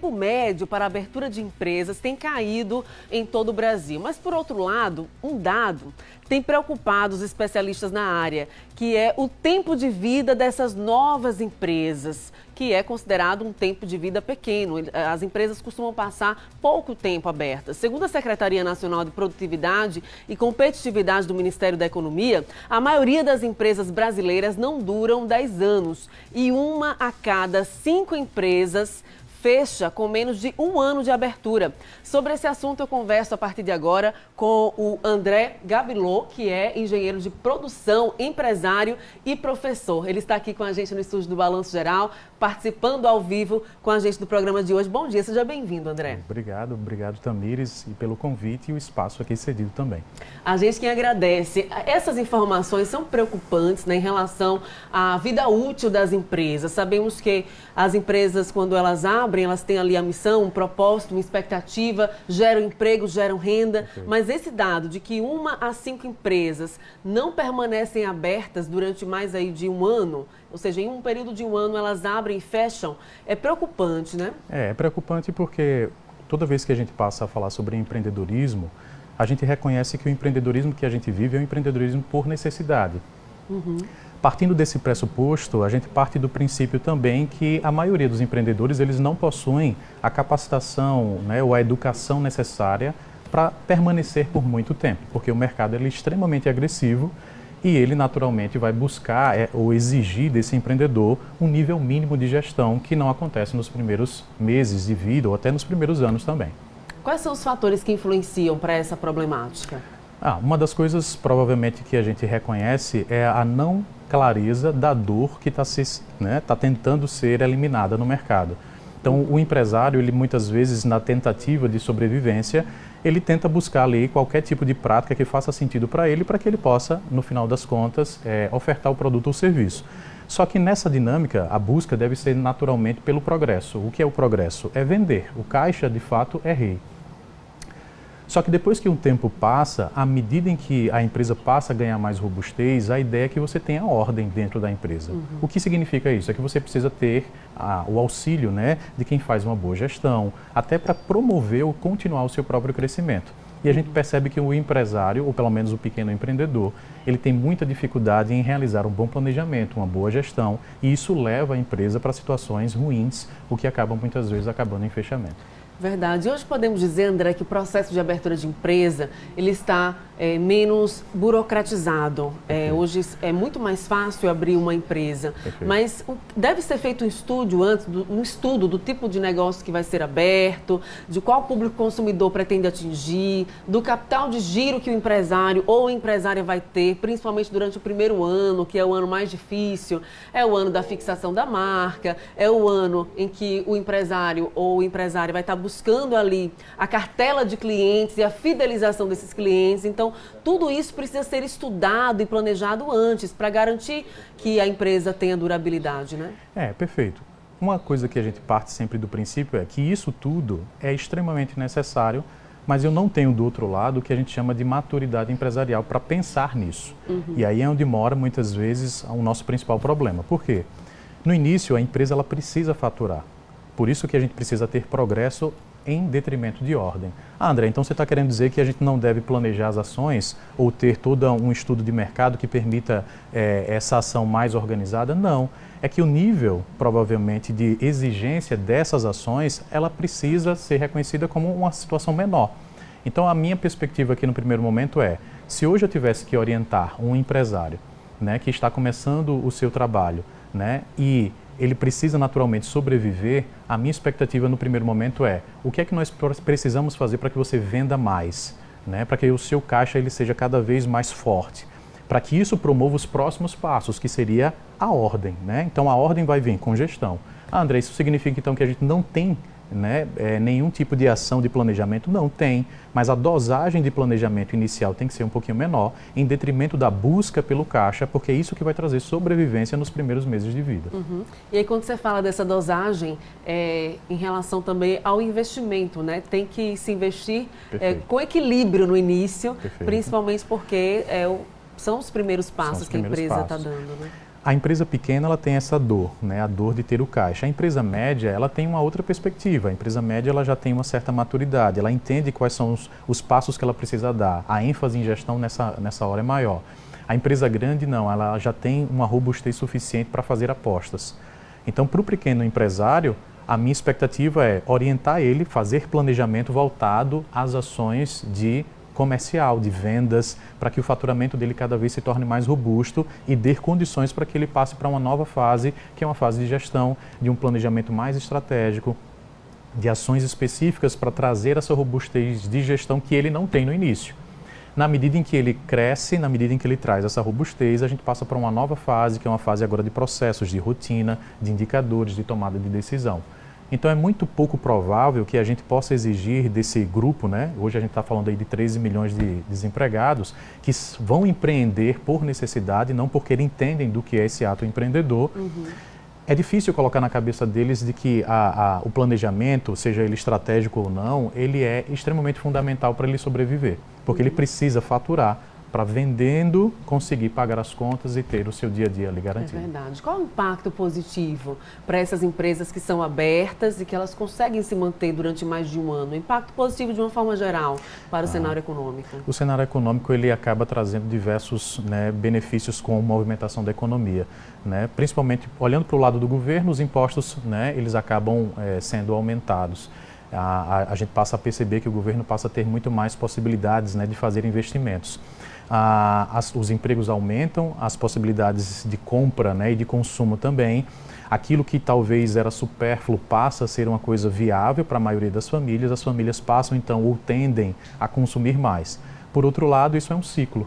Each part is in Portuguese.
O médio para a abertura de empresas tem caído em todo o Brasil. Mas, por outro lado, um dado tem preocupado os especialistas na área, que é o tempo de vida dessas novas empresas, que é considerado um tempo de vida pequeno. As empresas costumam passar pouco tempo abertas. Segundo a Secretaria Nacional de Produtividade e Competitividade do Ministério da Economia, a maioria das empresas brasileiras não duram 10 anos e 1 a cada 5 empresas fecha com menos de 1 ano de abertura. Sobre esse assunto eu converso a partir de agora com o André Gabilô, que é engenheiro de produção, empresário e professor. Ele está aqui com a gente no estúdio do Balanço Geral, participando ao vivo com a gente do programa de hoje. Bom dia, seja bem-vindo, André. Obrigado, Tamires, e pelo convite e o espaço aqui cedido também. A gente quem agradece. Essas informações são preocupantes, né, em relação à vida útil das empresas. Sabemos que as empresas, quando elas abrem, elas têm ali a missão, um propósito, uma expectativa, geram emprego, geram renda, mas esse dado de que 1 a 5 empresas não permanecem abertas durante mais aí de 1 ano, ou seja, em um período de 1 ano elas abrem e fecham, é preocupante, né? É preocupante porque toda vez que a gente passa a falar sobre empreendedorismo, a gente reconhece que o empreendedorismo que a gente vive é um empreendedorismo por necessidade. Partindo desse pressuposto, a gente parte do princípio também que a maioria dos empreendedores eles não possuem a capacitação, né, ou a educação necessária para permanecer por muito tempo, porque o mercado ele é extremamente agressivo e ele naturalmente vai buscar ou exigir desse empreendedor um nível mínimo de gestão que não acontece nos primeiros meses de vida ou até nos primeiros anos também. Quais são os fatores que influenciam para essa problemática? Uma das coisas provavelmente que a gente reconhece é a não clareza da dor que está tentando ser eliminada no mercado. Então, o empresário, ele muitas vezes, na tentativa de sobrevivência, ele tenta buscar ali qualquer tipo de prática que faça sentido para que ele possa, no final das contas, ofertar o produto ou serviço. Só que nessa dinâmica, a busca deve ser naturalmente pelo progresso. O que é o progresso? É vender. O caixa, de fato, é rei. Só que depois que um tempo passa, à medida em que a empresa passa a ganhar mais robustez, a ideia é que você tenha ordem dentro da empresa. O que significa isso? É que você precisa ter o auxílio, né, de quem faz uma boa gestão, até para promover ou continuar o seu próprio crescimento. E a gente percebe que o empresário, ou pelo menos o pequeno empreendedor, ele tem muita dificuldade em realizar um bom planejamento, uma boa gestão, e isso leva a empresa para situações ruins, o que acaba muitas vezes acabando em fechamento. Verdade. Hoje podemos dizer, André, que o processo de abertura de empresa ele está menos burocratizado. Hoje é muito mais fácil abrir uma empresa, mas deve ser feito um estudo antes, um estudo do tipo de negócio que vai ser aberto, de qual público consumidor pretende atingir, do capital de giro que o empresário ou a empresária vai ter, principalmente durante o primeiro ano, que é o ano mais difícil, é o ano da fixação da marca, é o ano em que o empresário ou empresária vai estar buscando ali a cartela de clientes e a fidelização desses clientes. Então, tudo isso precisa ser estudado e planejado antes para garantir que a empresa tenha durabilidade, né? Perfeito. Uma coisa que a gente parte sempre do princípio é que isso tudo é extremamente necessário, mas eu não tenho do outro lado o que a gente chama de maturidade empresarial para pensar nisso. E aí é onde mora muitas vezes o nosso principal problema. Por quê? No início, a empresa ela precisa faturar. Por isso que a gente precisa ter progresso em detrimento de ordem. André, então você está querendo dizer que a gente não deve planejar as ações ou ter todo um estudo de mercado que permita essa ação mais organizada? Não. É que o nível, provavelmente, de exigência dessas ações, ela precisa ser reconhecida como uma situação menor. Então, a minha perspectiva aqui no primeiro momento é, se hoje eu tivesse que orientar um empresário, né, que está começando o seu trabalho, né, e ele precisa naturalmente sobreviver, a minha expectativa no primeiro momento é o que é que nós precisamos fazer para que você venda mais, né? Para que o seu caixa ele seja cada vez mais forte, para que isso promova os próximos passos, que seria a ordem, né? Então a ordem vai vir com gestão. André, isso significa então que a gente não tem nenhum tipo de ação de planejamento? Não tem, mas a dosagem de planejamento inicial tem que ser um pouquinho menor, em detrimento da busca pelo caixa, porque é isso que vai trazer sobrevivência nos primeiros meses de vida. E aí quando você fala dessa dosagem, em relação também ao investimento, né? Tem que se investir com equilíbrio no início, principalmente porque são os primeiros passos que a empresa está dando, né? A empresa pequena ela tem essa dor, né? A dor de ter o caixa. A empresa média ela tem uma outra perspectiva. A empresa média ela já tem uma certa maturidade, ela entende quais são os passos que ela precisa dar. A ênfase em gestão nessa hora é maior. A empresa grande não, ela já tem uma robustez suficiente para fazer apostas. Então, para o pequeno empresário, a minha expectativa é orientar ele, fazer planejamento voltado às ações de comercial, de vendas, para que o faturamento dele cada vez se torne mais robusto e dê condições para que ele passe para uma nova fase, que é uma fase de gestão, de um planejamento mais estratégico, de ações específicas para trazer essa robustez de gestão que ele não tem no início. Na medida em que ele cresce, na medida em que ele traz essa robustez, a gente passa para uma nova fase, que é uma fase agora de processos, de rotina, de indicadores, de tomada de decisão. Então é muito pouco provável que a gente possa exigir desse grupo, né? Hoje a gente está falando aí de 13 milhões de desempregados, que vão empreender por necessidade, não porque eles entendem do que é esse ato empreendedor. É difícil colocar na cabeça deles de que o planejamento, seja ele estratégico ou não, ele é extremamente fundamental para ele sobreviver, porque ele precisa faturar para vendendo conseguir pagar as contas e ter o seu dia a dia ali garantido. É verdade. Qual é o impacto positivo para essas empresas que são abertas e que elas conseguem se manter durante mais de um ano? O impacto positivo de uma forma geral para o cenário econômico? O cenário econômico ele acaba trazendo diversos, né, benefícios com a movimentação da economia, né? Principalmente olhando para o lado do governo, os impostos, né, eles acabam sendo aumentados. A gente passa a perceber que o governo passa a ter muito mais possibilidades, né, de fazer investimentos. Os empregos aumentam, as possibilidades de compra, né, e de consumo também. Aquilo que talvez era supérfluo passa a ser uma coisa viável para a maioria das famílias. As famílias passam então ou tendem a consumir mais. Por outro lado, isso é um ciclo,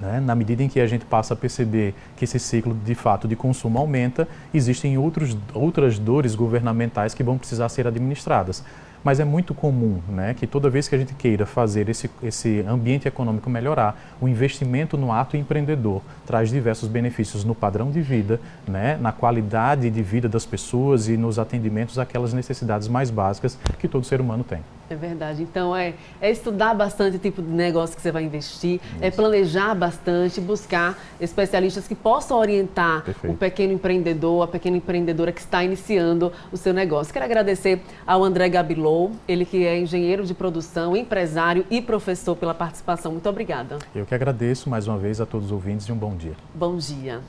né? Na medida em que a gente passa a perceber que esse ciclo de fato de consumo aumenta, existem outras dores governamentais que vão precisar ser administradas. Mas é muito comum, né, que toda vez que a gente queira fazer esse ambiente econômico melhorar, o investimento no ato empreendedor traz diversos benefícios no padrão de vida, né, na qualidade de vida das pessoas e nos atendimentos àquelas necessidades mais básicas que todo ser humano tem. É verdade. Então, é estudar bastante o tipo de negócio que você vai investir, é planejar bastante, buscar especialistas que possam orientar o pequeno empreendedor, a pequena empreendedora que está iniciando o seu negócio. Quero agradecer ao André Gabilou, ele que é engenheiro de produção, empresário e professor, pela participação. Muito obrigada. Eu que agradeço mais uma vez a todos os ouvintes e um bom dia. Bom dia.